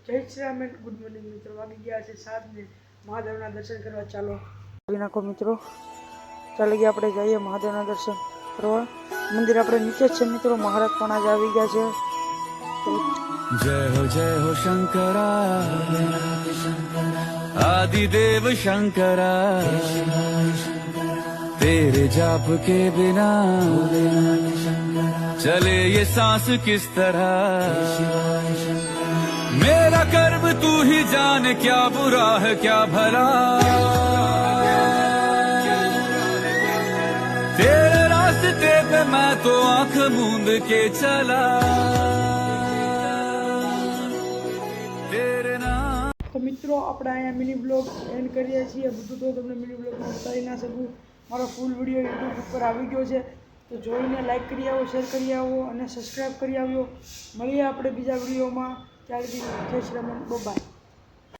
જય Shri Ram and good morning મિત્રો. વાગી ગયા છે 7 ને મહાદેવના દર્શન કરવા ચાલો કરી નાખો મિત્રો. ચાલી ગયા આપણે જઈએ મહાદેવના દર્શન કરવા. મંદિર આપણે નીચે છે મિત્રો. મહારાજ પણ આજે આવી ગયા છે. जय हो शंकरा आदिदेव शंकरा तेरे जाप के बिना चले ये सांस किस तरह मेरा कर्म तू ही जाने क्या बुरा है क्या भला तेरे रास्ते पे मैं तो आंख मूंद के चला તો મિત્રો આપણે અહીંયા મિની બ્લોગ એન્ડ કરીએ છીએ. બધું તો તમને મિની બ્લોગમાં બતાવી ના શકું. મારો ફૂલ વિડીયો યુટ્યુબ ઉપર આવી ગયો છે, તો જોઈને લાઈક કરી આવો, શેર કરી આવો અને સબસ્ક્રાઈબ કરી આવ્યો. મળીએ આપણે બીજા વિડીયોમાં. ત્યાર સુધી જય શ્રી રામ, બાય.